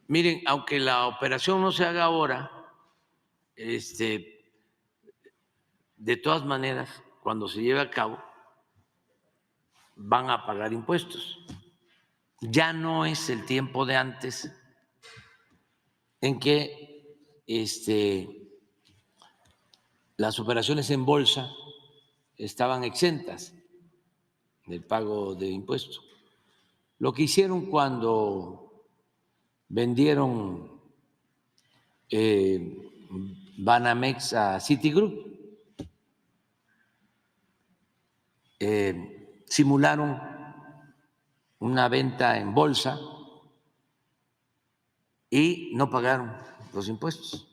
Miren, aunque la operación no se haga ahora, de todas maneras, cuando se lleve a cabo, van a pagar impuestos. Ya no es el tiempo de antes en que las operaciones en bolsa estaban exentas del pago de impuestos. Lo que hicieron cuando vendieron Banamex a Citigroup, simularon una venta en bolsa y no pagaron los impuestos.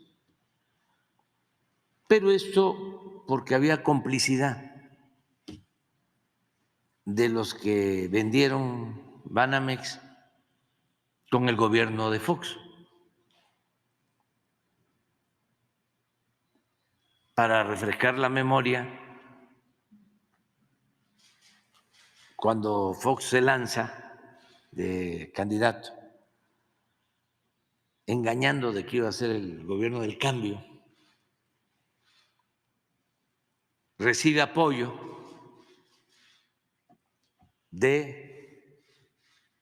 Pero esto porque había complicidad de los que vendieron Banamex con el gobierno de Fox. Para refrescar la memoria, cuando Fox se lanza de candidato, engañando de que iba a ser el gobierno del cambio, recibe apoyo de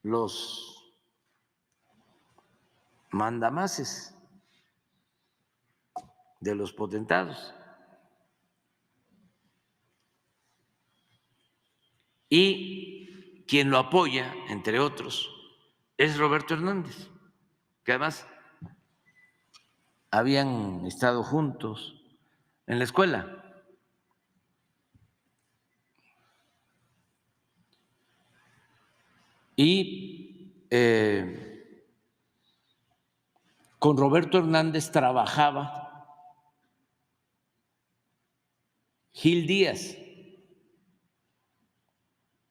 los mandamases, de los potentados. Y quien lo apoya, entre otros, es Roberto Hernández, que además habían estado juntos en la escuela. Y con Roberto Hernández trabajaba Gil Díaz,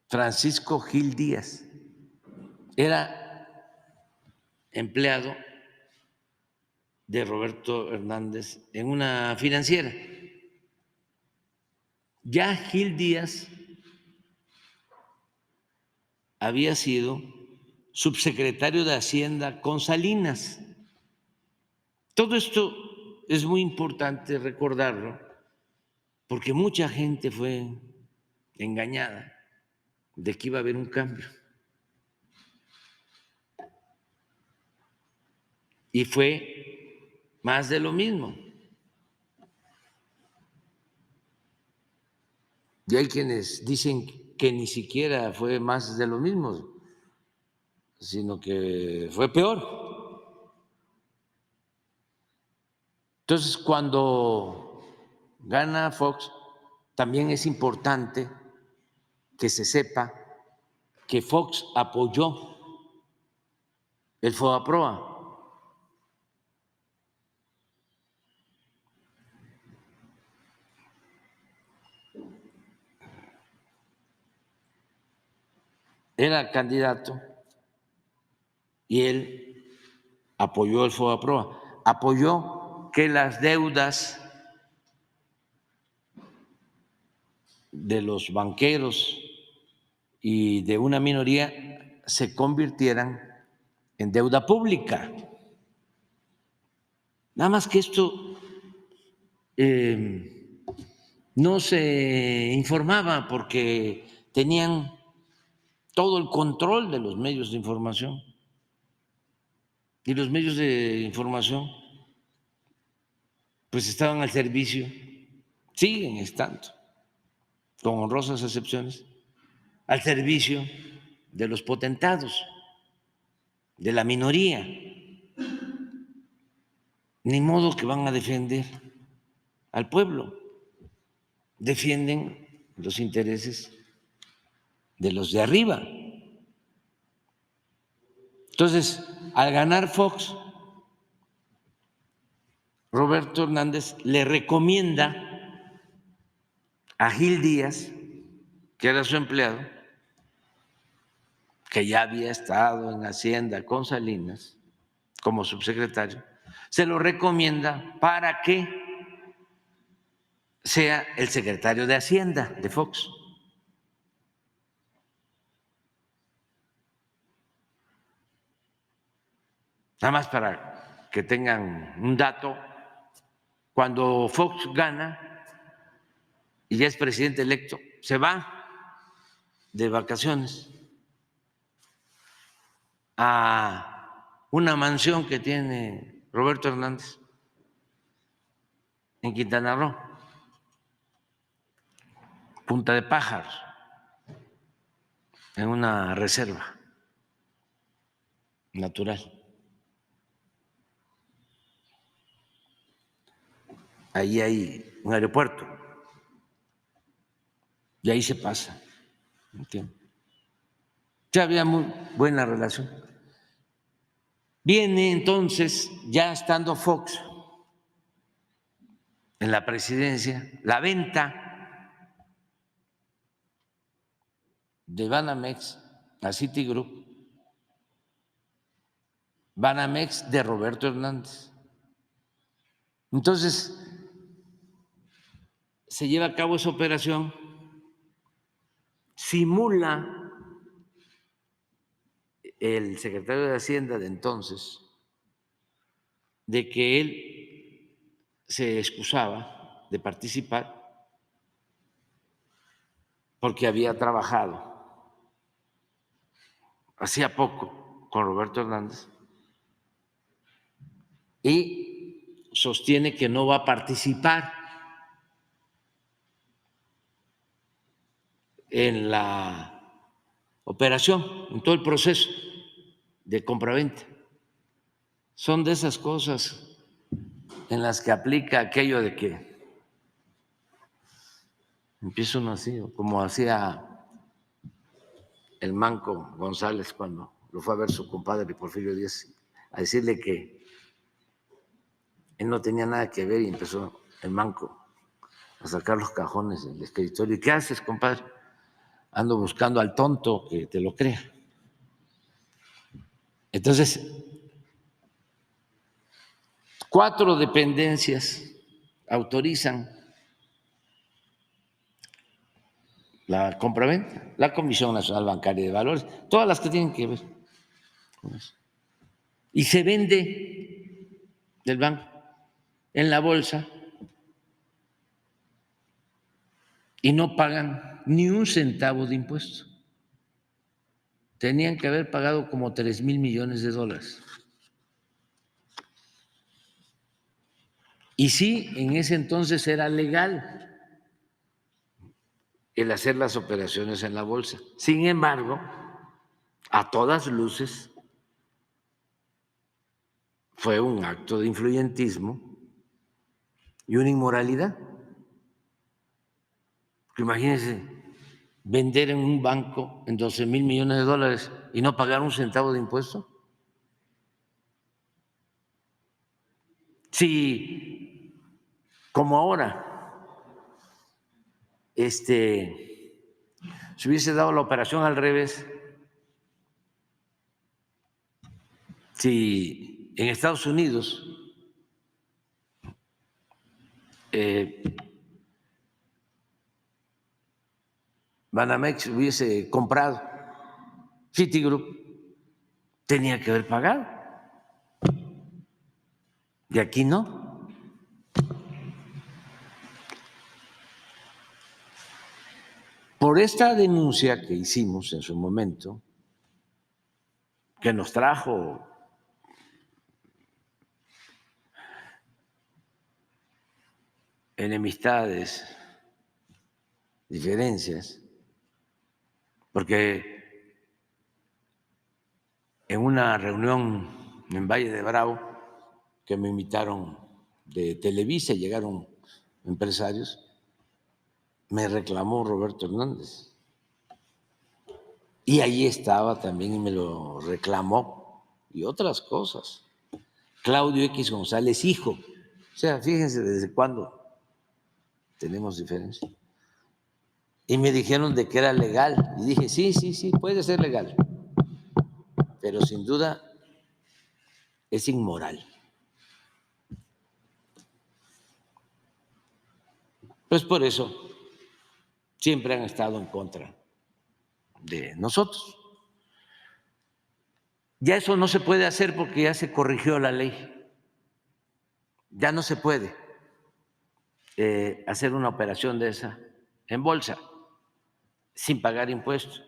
Francisco Gil Díaz, era empleado de Roberto Hernández en una financiera. Ya Gil Díaz había sido subsecretario de Hacienda con Salinas. Todo esto es muy importante recordarlo porque mucha gente fue engañada de que iba a haber un cambio. Y fue más de lo mismo. Y hay quienes dicen que ni siquiera fue más de lo mismo, sino que fue peor. Entonces, cuando gana Fox, también es importante que se sepa que Fox apoyó el FOBAPROA. Era candidato y él apoyó el FOBAPROA, apoyó que las deudas de los banqueros y de una minoría se convirtieran en deuda pública. Nada más que esto no se informaba porque tenían todo el control de los medios de información. Y los medios de información pues estaban al servicio, siguen estando, con honrosas excepciones, al servicio de los potentados, de la minoría. Ni modo que van a defender al pueblo, defienden los intereses de los de arriba. Entonces, al ganar Fox, Roberto Hernández le recomienda a Gil Díaz, que era su empleado, que ya había estado en Hacienda con Salinas como subsecretario, se lo recomienda para que sea el secretario de Hacienda de Fox. Nada más para que tengan un dato, cuando Fox gana y ya es presidente electo, se va de vacaciones a una mansión que tiene Roberto Hernández en Quintana Roo, Punta de Pájaros, en una reserva natural. Ahí hay un aeropuerto y ahí se pasa. ¿Entiendes? Ya había muy buena relación. Viene entonces, ya estando Fox en la presidencia, la venta de Banamex a Citigroup, Banamex de Roberto Hernández. Entonces, se lleva a cabo esa operación, simula el secretario de Hacienda de entonces de que él se excusaba de participar porque había trabajado hacía poco con Roberto Hernández y sostiene que no va a participar en la operación, en todo el proceso de compraventa. Son de esas cosas en las que aplica aquello de que empieza uno así, como hacía el Manco González cuando lo fue a ver su compadre Porfirio Díaz, a decirle que él no tenía nada que ver y empezó el Manco a sacar los cajones del escritorio. ¿Y qué haces, compadre? Ando buscando al tonto que te lo crea. Entonces, 4 dependencias autorizan la compraventa, la Comisión Nacional Bancaria de Valores, todas las que tienen que ver con eso. Y se vende del banco en la bolsa y no pagan ni un centavo de impuesto. Tenían que haber pagado como 3,000 millones de dólares. Y sí, en ese entonces era legal el hacer las operaciones en la bolsa. Sin embargo, a todas luces fue un acto de influyentismo y una inmoralidad. Imagínense vender en un banco en 12,000 millones de dólares y no pagar un centavo de impuesto. Si, como ahora, se hubiese dado la operación al revés, si en Estados Unidos Banamex hubiese comprado Citigroup, tenía que haber pagado. Y aquí no. Por esta denuncia que hicimos en su momento, que nos trajo enemistades, diferencias, porque en una reunión en Valle de Bravo, que me invitaron de Televisa, llegaron empresarios, me reclamó Roberto Hernández. Y ahí estaba también y me lo reclamó, y otras cosas. Claudio X González, hijo. O sea, fíjense desde cuándo tenemos diferencia. Y me dijeron de que era legal. Y dije, sí, sí, sí, puede ser legal. Pero sin duda es inmoral. Pues por eso siempre han estado en contra de nosotros. Ya eso no se puede hacer porque ya se corrigió la ley. Ya no se puede hacer una operación de esa en bolsa sin pagar impuestos.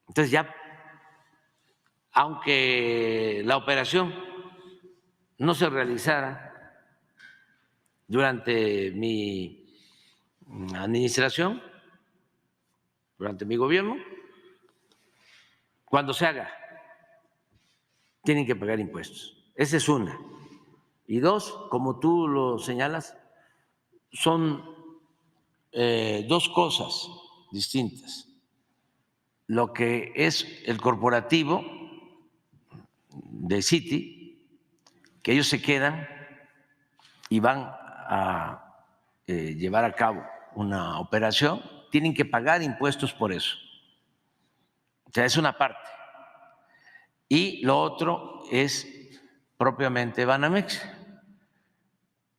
Entonces ya, aunque la operación no se realizara durante mi administración, durante mi gobierno, cuando se haga, tienen que pagar impuestos. Esa es una. Y dos, como tú lo señalas, son dos cosas distintas. Lo que es el corporativo de Citi, que ellos se quedan y van a llevar a cabo una operación, tienen que pagar impuestos por eso. O sea, es una parte. Y lo otro es propiamente Banamex,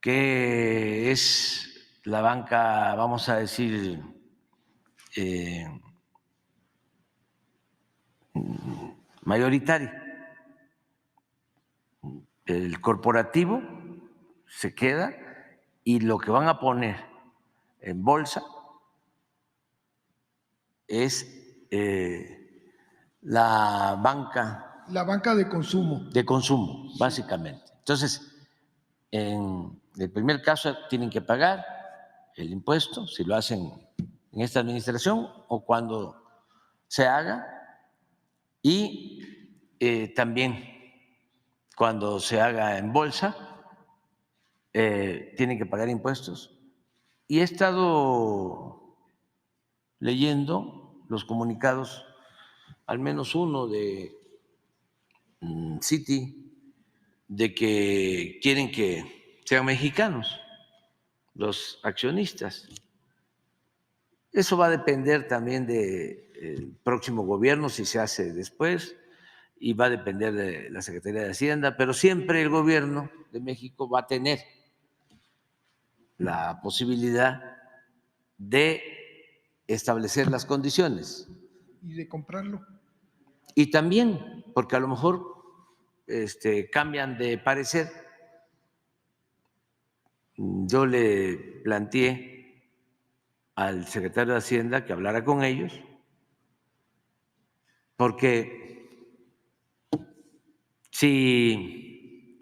que es la banca, vamos a decir, mayoritaria. El corporativo se queda y lo que van a poner en bolsa es la banca. La banca de consumo. De consumo, básicamente. Entonces, en el primer caso tienen que pagar el impuesto, si lo hacen en esta administración o cuando se haga, y también cuando se haga en bolsa, tienen que pagar impuestos. Y he estado leyendo los comunicados, al menos uno de Citi, de que quieren que sean mexicanos los accionistas. Eso va a depender también del próximo gobierno, si se hace después, y va a depender de la Secretaría de Hacienda, pero siempre el gobierno de México va a tener la posibilidad de establecer las condiciones. Y de comprarlo. Y también, porque a lo mejor cambian de parecer, yo le planteé al secretario de Hacienda que hablara con ellos, porque si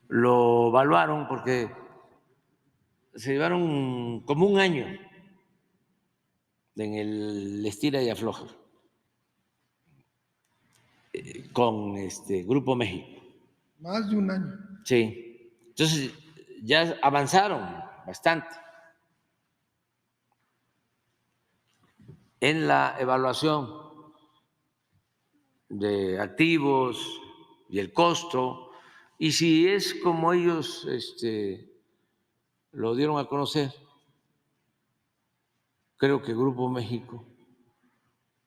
lo evaluaron, porque se llevaron como un año en el estira y afloja con Grupo México. Más de un año. Sí, entonces ya avanzaron bastante en la evaluación de activos y el costo, y si es como ellos lo dieron a conocer, creo que Grupo México,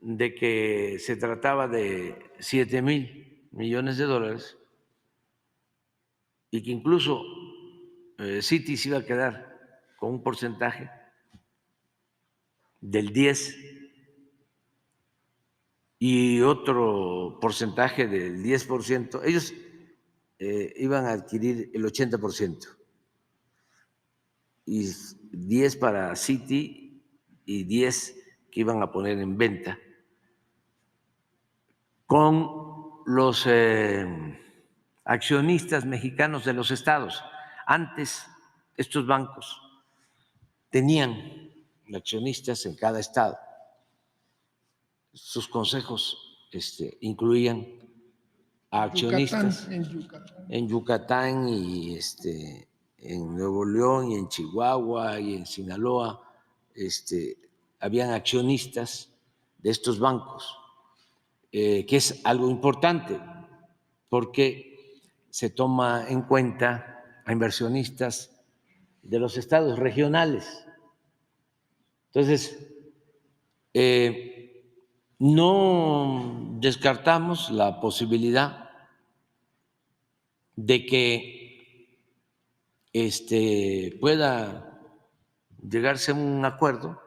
de que se trataba de 7,000 millones de dólares y que incluso Citi se iba a quedar con un porcentaje del 10 y otro porcentaje del 10%, ellos iban a adquirir el 80% y 10 para Citi y 10 que iban a poner en venta con los accionistas mexicanos de los estados. Antes estos bancos tenían accionistas en cada estado. Sus consejos incluían a accionistas en Yucatán y en Nuevo León y en Chihuahua y en Sinaloa. Habían accionistas de estos bancos, que es algo importante porque se toma en cuenta a inversionistas de los estados regionales. Entonces, no descartamos la posibilidad de que pueda llegarse a un acuerdo,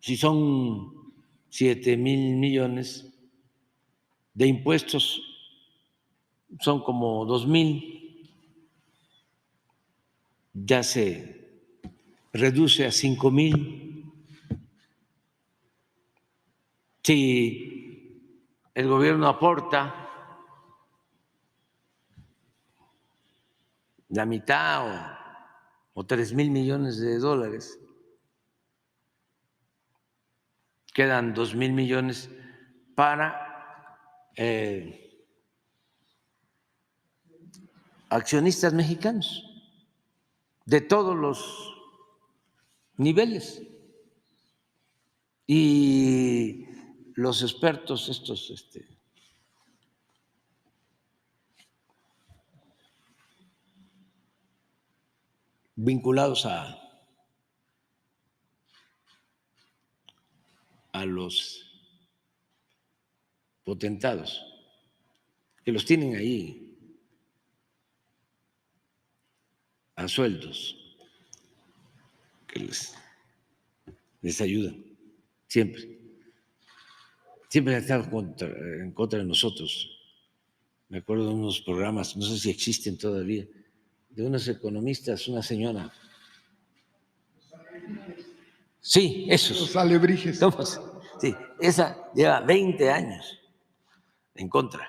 si son 7,000 millones, de impuestos son como 2,000, ya se reduce a 5,000. Si el gobierno aporta la mitad o 3,000 millones de dólares, quedan 2,000 millones para accionistas mexicanos de todos los niveles. Y los expertos estos vinculados a los potentados, que los tienen ahí a sueldos, que les ayudan siempre. Siempre han estado en contra de nosotros. Me acuerdo de unos programas, no sé si existen todavía, de unos economistas, una señora. Sí, esos. Los alebrijes. ¿Cómo? Sí, esa lleva 20 años en contra.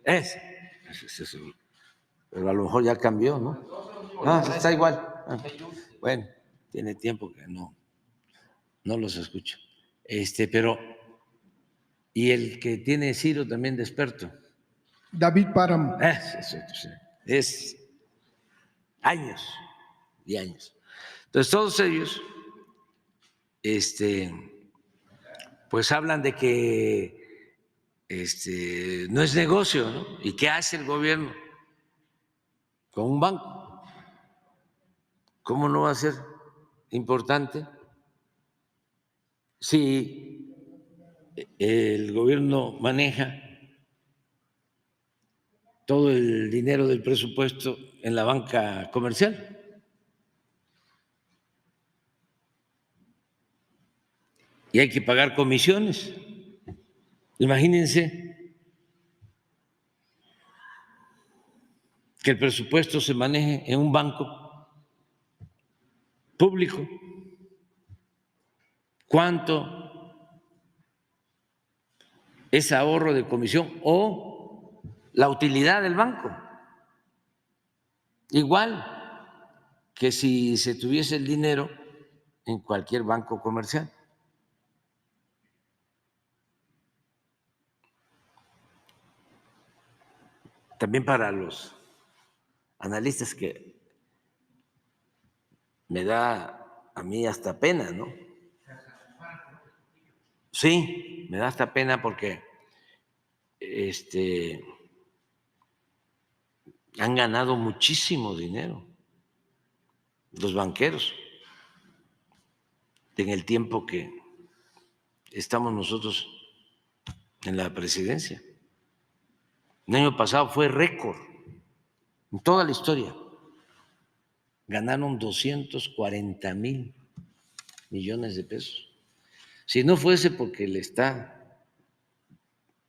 Es pero a lo mejor ya cambió, ¿no? Ah, está igual. Ah, bueno, tiene tiempo que no los escucho. Pero, y el que tiene Ciro también de experto. David Páramo. Es años y años. Entonces, todos ellos, pues hablan de que no es negocio, ¿no? ¿Y qué hace el gobierno con un banco? ¿Cómo no va a ser importante si el gobierno maneja todo el dinero del presupuesto en la banca comercial? Y hay que pagar comisiones. Imagínense que el presupuesto se maneje en un banco público. ¿Cuánto es ahorro de comisión o la utilidad del banco? Igual que si se tuviese el dinero en cualquier banco comercial. También para los analistas, que me da a mí hasta pena, ¿no? Sí, me da hasta pena porque han ganado muchísimo dinero los banqueros en el tiempo que estamos nosotros en la presidencia. El año pasado fue récord en toda la historia. Ganaron 240,000 millones de pesos. Si no fuese porque le está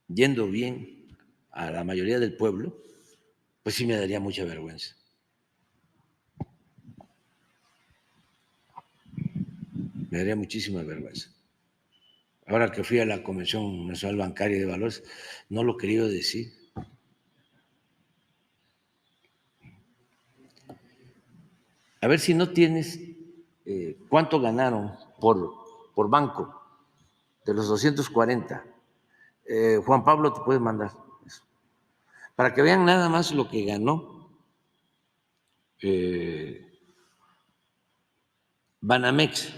yendo bien a la mayoría del pueblo, pues sí me daría mucha vergüenza. Me daría muchísima vergüenza. Ahora que fui a la Convención Nacional Bancaria de Valores, no lo quería decir. A ver si no tienes cuánto ganaron por banco de los 240. Juan Pablo te puede mandar eso, para que vean nada más lo que ganó Banamex,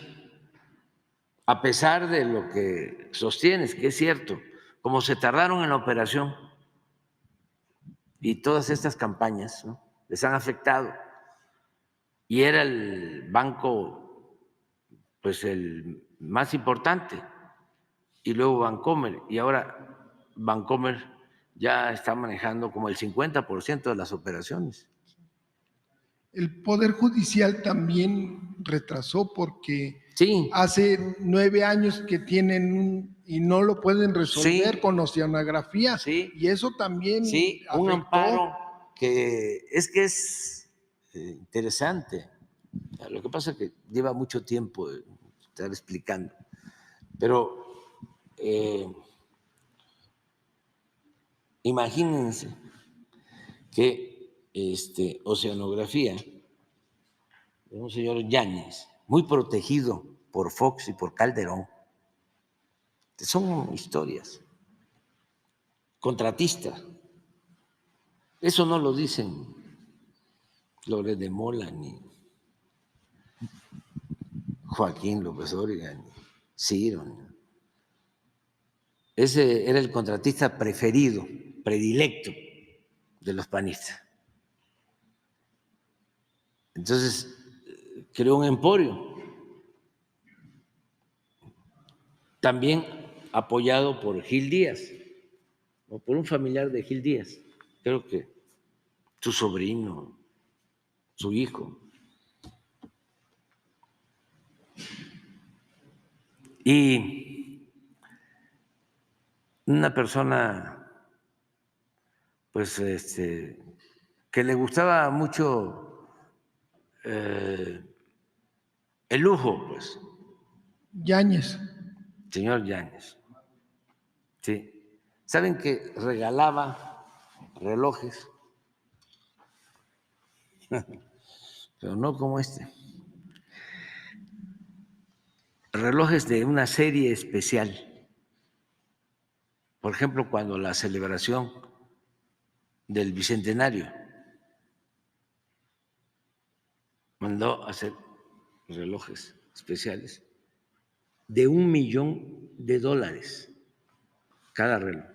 a pesar de lo que sostienes, que es cierto, como se tardaron en la operación y todas estas campañas, ¿no?, les han afectado, y era el banco, pues el más importante, y luego Bancomer, y ahora Bancomer ya está manejando como el 50% de las operaciones. El Poder Judicial también retrasó porque Sí, Hace 9 años que tienen y no lo pueden resolver Sí. con oceanografía. Sí. Y eso también sí, un afectó. amparo que es interesante. Lo que pasa es que lleva mucho tiempo de estar explicando, pero imagínense que oceanografía de un señor Yáñez, muy protegido por Fox y por Calderón, son historias, contratistas. Eso no lo dicen Loret de Mola, ni Joaquín López Dóriga, ni Ciro. Ese era el contratista preferido, predilecto de los panistas. Entonces, creó un emporio, también apoyado por Gil Díaz, o por un familiar de Gil Díaz, creo que su sobrino, su hijo. Y una persona, pues, que le gustaba mucho el lujo, pues, Yáñez. señor Yáñez. Sí. ¿Saben que regalaba relojes? Pero no como este. Relojes de una serie especial. Por ejemplo, cuando la celebración del Bicentenario mandó hacer relojes especiales de $1,000,000 cada reloj.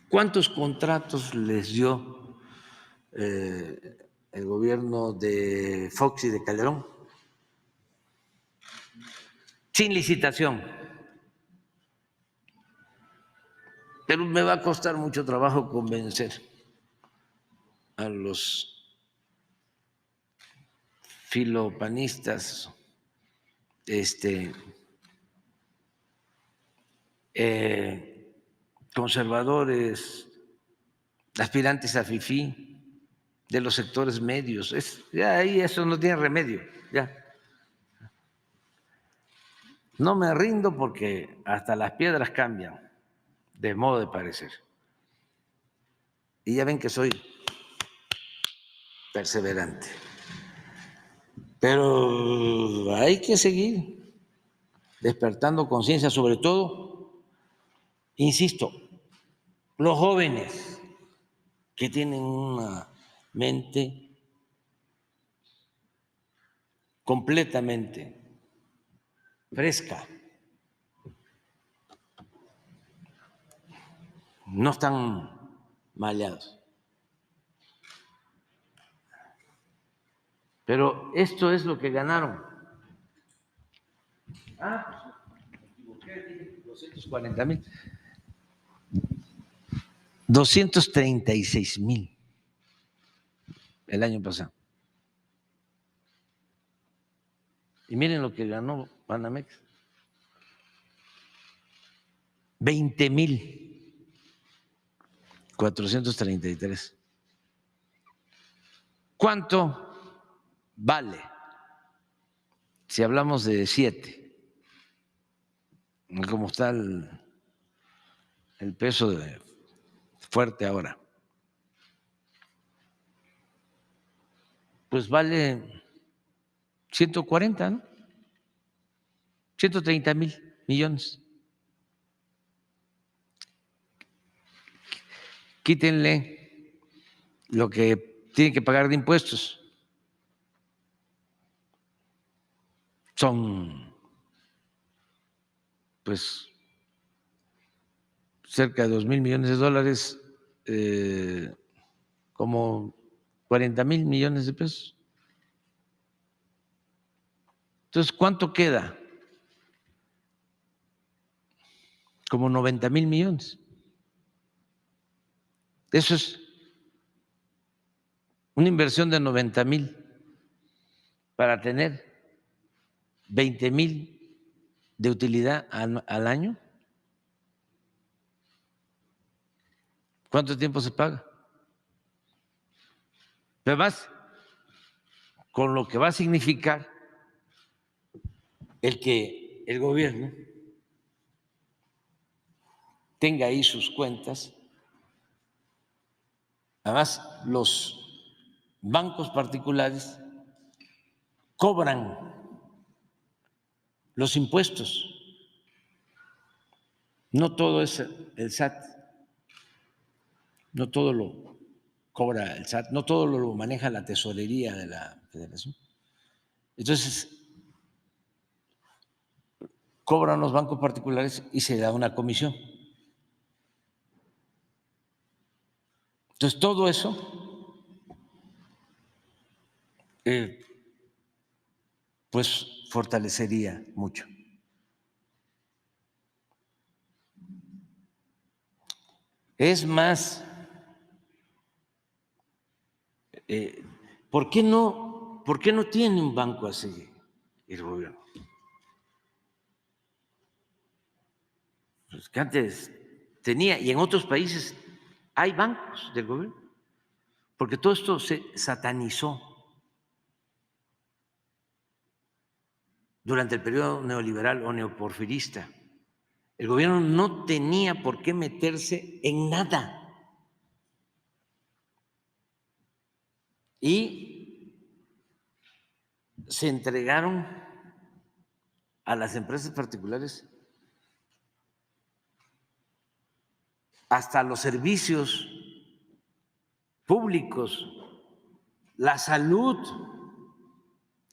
¿Cuántos contratos les dio el gobierno de Fox y de Calderón? Sin licitación. Pero me va a costar mucho trabajo convencer a los filopanistas, conservadores, aspirantes a FIFI, de los sectores medios. Ya ahí eso no tiene remedio. Ya. No me rindo porque hasta las piedras cambian de modo de parecer. Y ya ven que soy perseverante. Pero hay que seguir despertando conciencia, sobre todo, insisto, los jóvenes que tienen una mente completamente fresca, no están maleados. Pero esto es lo que ganaron. Ah, pues me equivoqué, dije 240,000. 236,000 el año pasado. Y miren lo que ganó Banamex. 20,433. ¿Cuánto vale? Si hablamos de 7, como está el peso fuerte ahora, pues vale 140, ¿no? 130,000,000,000. Quítenle lo que tienen que pagar de impuestos. Son, pues, cerca de $2,000,000,000, como 40,000,000,000 de pesos. Entonces, ¿cuánto queda? Como 90,000,000,000. Eso es una inversión de 90,000 para tener 20,000 de utilidad al año. ¿Cuánto tiempo se paga? Además, con lo que va a significar el que el gobierno tenga ahí sus cuentas. Además, los bancos particulares cobran los impuestos. No todo es el SAT, no todo lo cobra el SAT, no todo lo maneja la tesorería de la Federación. Entonces, cobran los bancos particulares y se da una comisión. Entonces, todo eso, pues, fortalecería mucho. Es más, ¿por qué no tiene un banco así el gobierno? Pues que antes tenía, y en otros países hay bancos del gobierno, porque todo esto se satanizó durante el periodo neoliberal o neoporfirista. El gobierno no tenía por qué meterse en nada. Y se entregaron a las empresas particulares hasta los servicios públicos, la salud,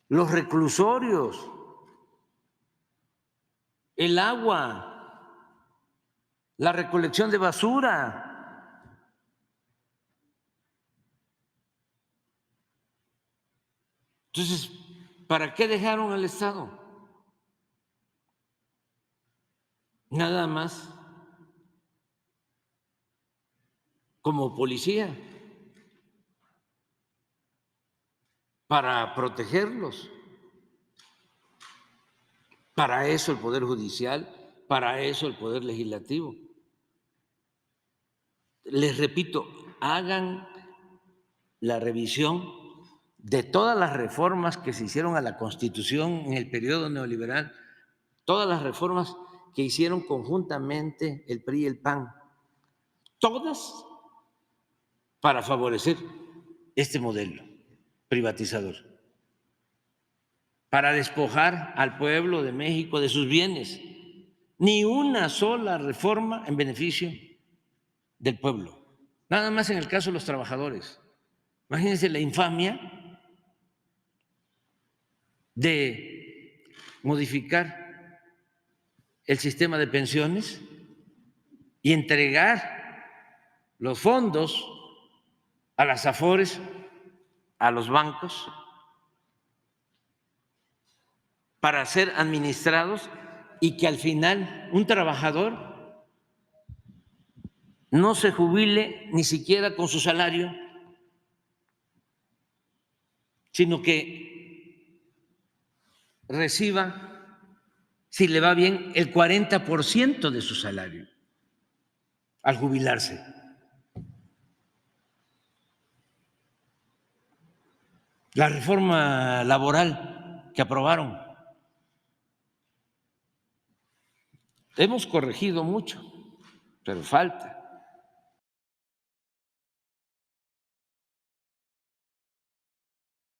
los reclusorios, el agua, la recolección de basura. Entonces, ¿para qué dejaron al Estado? Nada más como policía, para protegerlos. Para eso el Poder Judicial, para eso el Poder Legislativo. Les repito, hagan la revisión de todas las reformas que se hicieron a la Constitución en el periodo neoliberal, todas las reformas que hicieron conjuntamente el PRI y el PAN, todas para favorecer este modelo privatizador, para despojar al pueblo de México de sus bienes. Ni una sola reforma en beneficio del pueblo, nada más en el caso de los trabajadores. Imagínense la infamia de modificar el sistema de pensiones y entregar los fondos a las AFORES, a los bancos, para ser administrados y que al final un trabajador no se jubile ni siquiera con su salario, sino que reciba, si le va bien, el 40% de su salario al jubilarse. La reforma laboral que aprobaron. Hemos corregido mucho, pero falta.